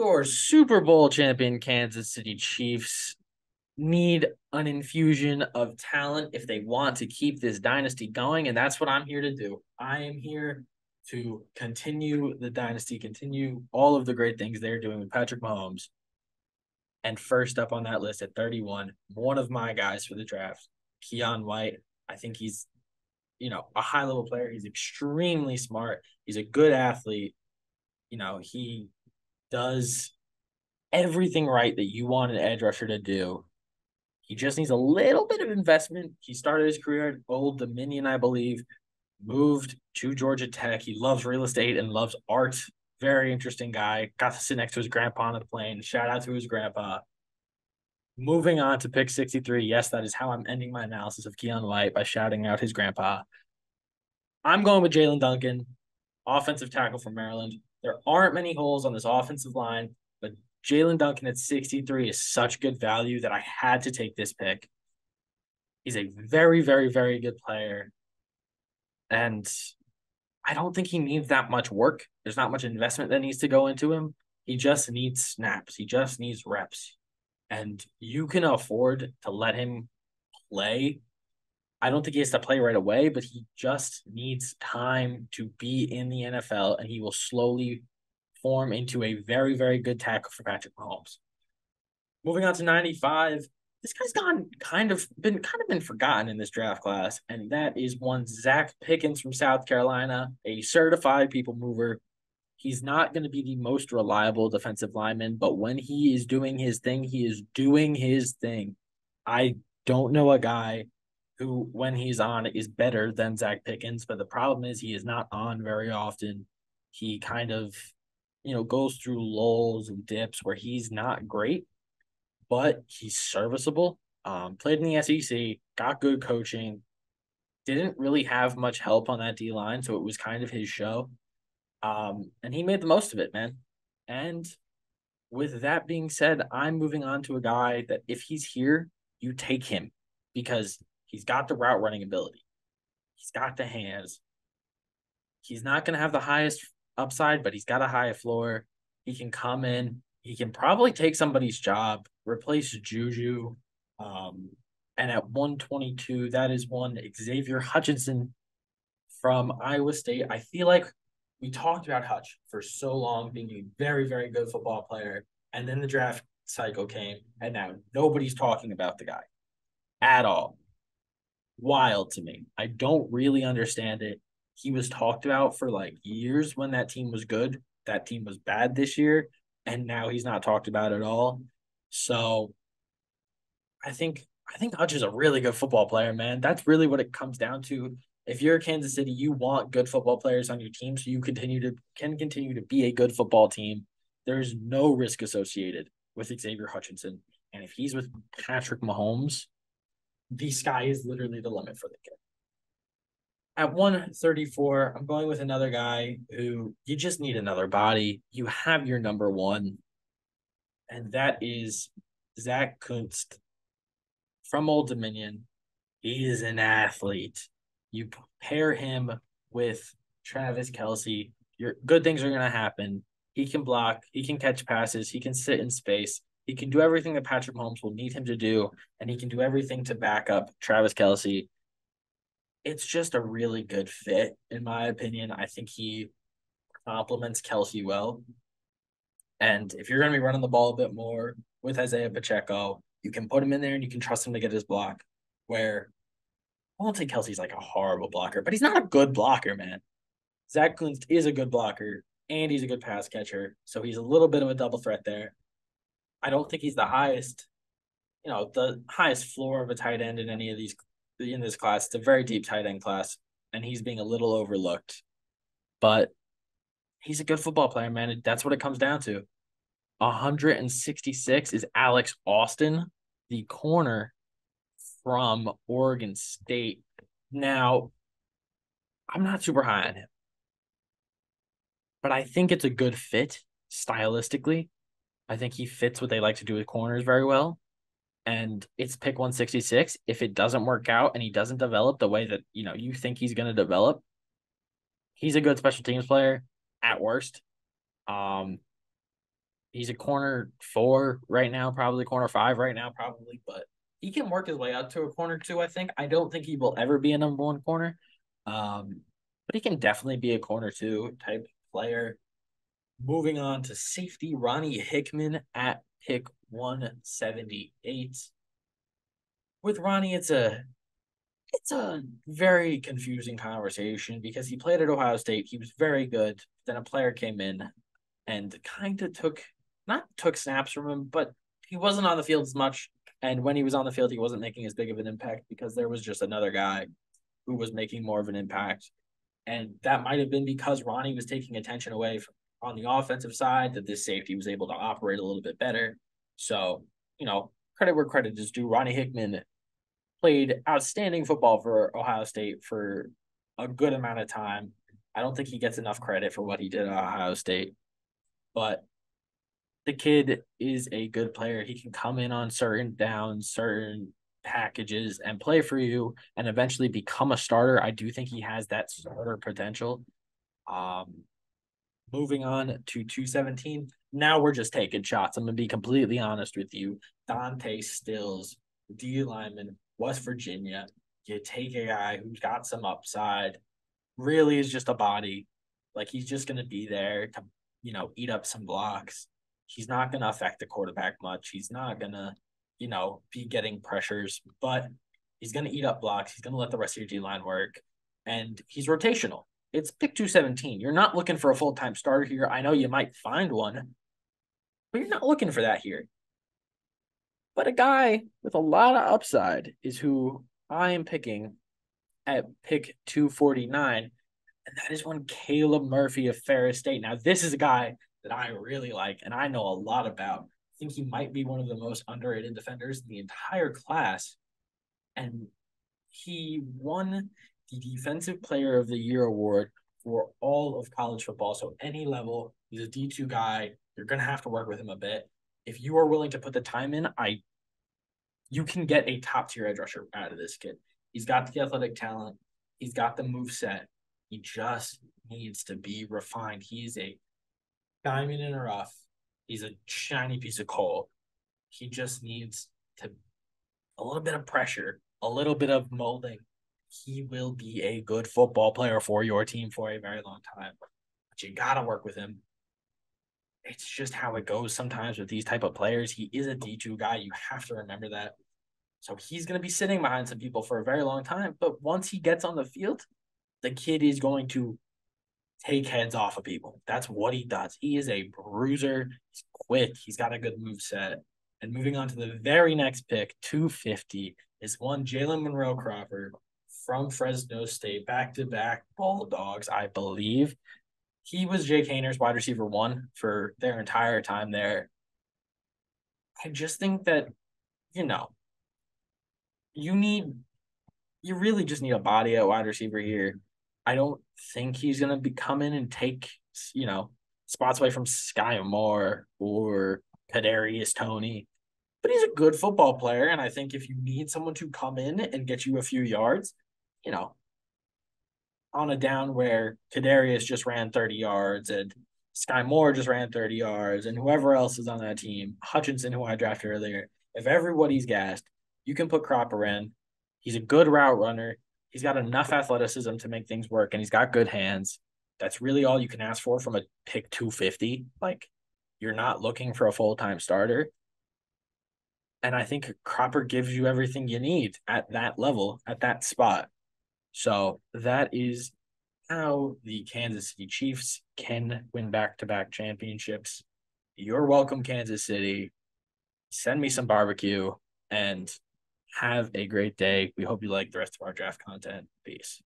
Your Super Bowl champion Kansas City Chiefs need an infusion of talent if they want to keep this dynasty going, and that's what I'm here to do. I am here to continue the dynasty, continue all of the great things they're doing with Patrick Mahomes. And first up on that list at 31, one of my guys for the draft, Keon White. I think he's, a high level player. He's extremely smart. He's a good athlete. He does everything right that you want an edge rusher to do. He just needs a little bit of investment. He started his career at Old Dominion, I believe, moved to Georgia Tech. He loves real estate and loves art. Very interesting guy. Got to sit next to his grandpa on the plane. Shout out to his grandpa. Moving on to pick 63. Yes, that is how I'm ending my analysis of Keon White by shouting out his grandpa. I'm going with Jalen Duncan, offensive tackle from Maryland. There aren't many holes on this offensive line, but Jalen Duncan at 63 is such good value that I had to take this pick. He's a very, very, very good player. And I don't think he needs that much work. There's not much investment that needs to go into him. He just needs snaps. He just needs reps. And you can afford to let him play. I don't think he has to play right away, but he just needs time to be in the NFL, and he will slowly form into a very, very good tackle for Patrick Mahomes. Moving on to 95, this guy's been forgotten in this draft class, and that is one Zach Pickens from South Carolina, a certified people mover. He's not going to be the most reliable defensive lineman, but when he is doing his thing, he is doing his thing. I don't know a guy who, when he's on, is better than Zach Pickens, but the problem is he is not on very often. He kind of, goes through lulls and dips where he's not great, but he's serviceable. Played in the SEC, got good coaching, didn't really have much help on that D line, so it was kind of his show. And he made the most of it, man. And with that being said, I'm moving on to a guy that if he's here, you take him because he's got the route running ability. He's got the hands. He's not going to have the highest upside, but he's got a high floor. He can come in. He can probably take somebody's job, replace Juju. And at 122, that is one Xavier Hutchinson from Iowa State. I feel like we talked about Hutch for so long being a very, very good football player. And then the draft cycle came, and now nobody's talking about the guy at all. Wild to me. I don't really understand it. He was talked about for like years when that team was good. That team was bad this year, and now he's not talked about at all. So I think Hutch is a really good football player, man. That's really what it comes down to. If you're Kansas City, you want good football players on your team so you can continue to be a good football team. There's no risk associated with Xavier Hutchinson. And if he's with Patrick Mahomes, the sky is literally the limit for the kid. At 134, I'm going with another guy who you just need another body. You have your number one, and that is Zach Kunst from Old Dominion. He is an athlete. You pair him with Travis Kelce, your good things are going to happen. He can block, he can catch passes, he can sit in space, he can do everything that Patrick Mahomes will need him to do, and he can do everything to back up Travis Kelce. It's just a really good fit, in my opinion. I think he complements Kelce well. And if you're going to be running the ball a bit more with Isaiah Pacheco, you can put him in there and you can trust him to get his block. Where I won't say Kelsey's like a horrible blocker, but he's not a good blocker, man. Zach Kunst is a good blocker and he's a good pass catcher. So he's a little bit of a double threat there. I don't think he's the highest floor of a tight end in any of these in this class. It's a very deep tight end class, and he's being a little overlooked. But he's a good football player, man. That's what it comes down to. 166 is Alex Austin, the corner from Oregon State. Now, I'm not super high on him, but I think it's a good fit stylistically. I think he fits what they like to do with corners very well. And it's pick 166. If it doesn't work out and he doesn't develop the way that you think he's going to develop, he's a good special teams player at worst. He's a corner four right now, probably corner five right now, probably, but he can work his way out to a corner two, I think. I don't think he will ever be a number one corner. Um, but he can definitely be a corner two type player. Moving on to safety, Ronnie Hickman at pick 178. With Ronnie, it's a very confusing conversation because he played at Ohio State. He was very good. Then a player came in and kind of not took snaps from him, but he wasn't on the field as much. And when he was on the field, he wasn't making as big of an impact because there was just another guy who was making more of an impact. And that might have been because Ronnie was taking attention away from on the offensive side, that this safety was able to operate a little bit better. So, credit where credit is due. Ronnie Hickman played outstanding football for Ohio State for a good amount of time. I don't think he gets enough credit for what he did at Ohio State, but the kid is a good player. He can come in on certain downs, certain packages, and play for you and eventually become a starter. I do think he has that starter potential. Um, Moving on to 217. Now we're just taking shots. I'm going to be completely honest with you. Dante Stills, D lineman, West Virginia. You take a guy who's got some upside, really is just a body. Like he's just going to be there to, eat up some blocks. He's not going to affect the quarterback much. He's not going to, be getting pressures, but he's going to eat up blocks. He's going to let the rest of your D line work. And he's rotational. It's pick 217. You're not looking for a full time starter here. I know you might find one, but you're not looking for that here. But a guy with a lot of upside is who I am picking at pick 249, and that is one Caleb Murphy of Ferris State. Now, this is a guy that I really like and I know a lot about. I think he might be one of the most underrated defenders in the entire class. And he won the Defensive Player of the Year award for all of college football. So any level, he's a D2 guy. You're going to have to work with him a bit. If you are willing to put the time in, you can get a top tier edge rusher out of this kid. He's got the athletic talent. He's got the move set. He just needs to be refined. He's a diamond in a rough. He's a shiny piece of coal. He just needs to a little bit of pressure, a little bit of molding. He will be a good football player for your team for a very long time. But you got to work with him. It's just how it goes sometimes with these type of players. He is a D2 guy. You have to remember that. So he's going to be sitting behind some people for a very long time. But once he gets on the field, the kid is going to take heads off of people. That's what he does. He is a bruiser. He's quick. He's got a good move set. And moving on to the very next pick, 250, is one Jalen Monroe Cropper from Fresno State, back-to-back Bulldogs, I believe. He was Jake Hayner's wide receiver one for their entire time there. I just think that, you know, you need you really just need a body at wide receiver here. I don't think he's gonna be come in and take, spots away from Sky Moore or Kadarius Toney. But he's a good football player, and I think if you need someone to come in and get you a few yards, you know, on a down where Kadarius just ran 30 yards and Sky Moore just ran 30 yards and whoever else is on that team, Hutchinson, who I drafted earlier, if everybody's gassed, you can put Cropper in. He's a good route runner. He's got enough athleticism to make things work, and he's got good hands. That's really all you can ask for from a pick 250. Like, you're not looking for a full-time starter. And I think Cropper gives you everything you need at that level, at that spot. So that is how the Kansas City Chiefs can win back-to-back championships. You're welcome, Kansas City. Send me some barbecue and have a great day. We hope you like the rest of our draft content. Peace.